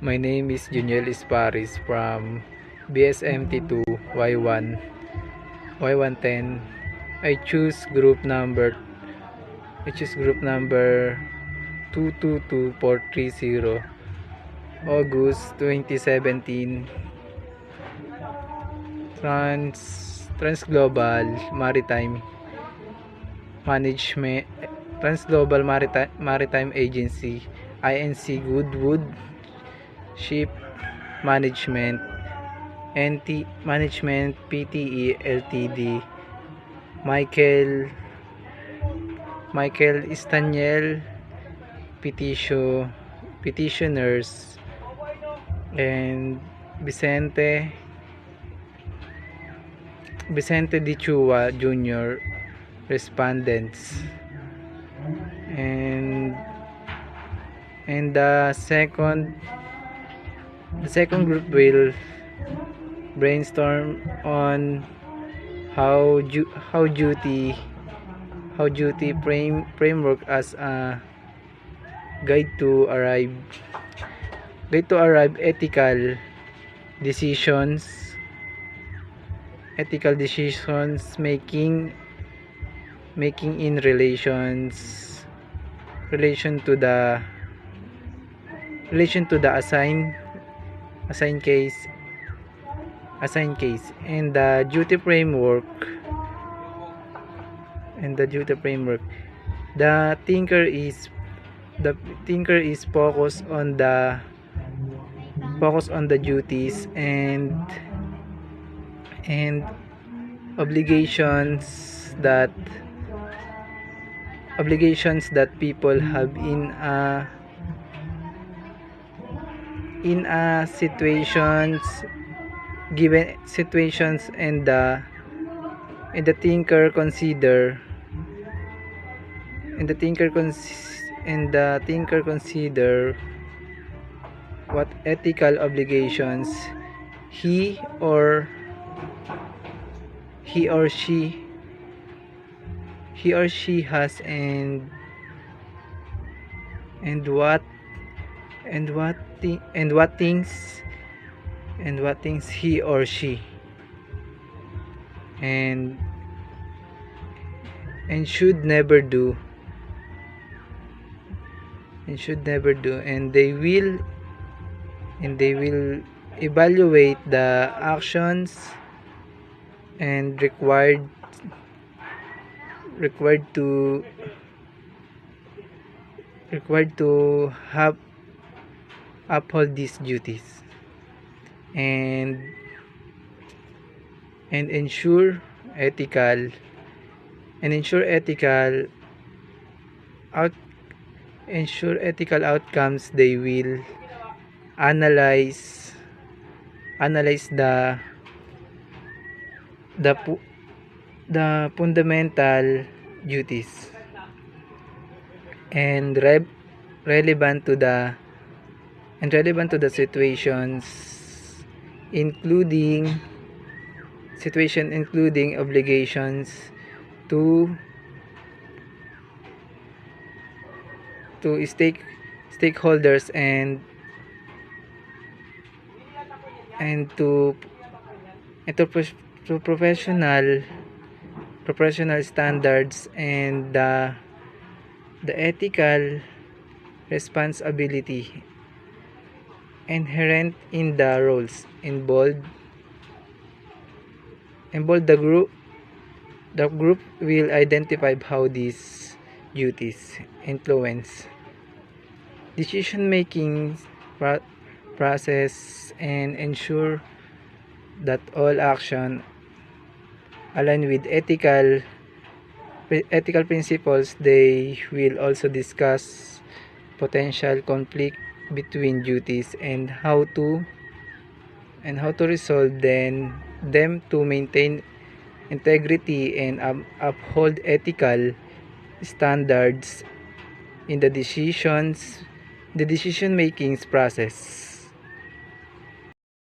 My name is Juniel Isparis from BSMT2 Y1 Y110. I choose group number 222430, August 2017. Transglobal Maritime Management, Transglobal Maritime Agency, INC Goodwood Ship Management, NT Management Pte Ltd, Michael Staniel, petitioners, and Vicente Di Chua Jr. respondents. And the second group will brainstorm on how duty framework as a guide to arrive ethical decisions making in relation to the assigned case, and the duty framework. The thinker is focused on the duties and obligations that people have in a given situations, and the thinker consider what ethical obligations he or she has, and what things he or she and should never do, and they will evaluate the actions and required to have uphold these duties, and ensure ethical outcomes. They will analyze the fundamental duties and relevant to the situations, including obligations to stakeholders and to professional standards, and the ethical responsibility inherent in the roles involved. The group will identify how these duties influence decision making process and ensure that all action align with ethical principles. They will also discuss potential conflict between duties and how to resolve them to maintain integrity and uphold ethical standards in the decision making process.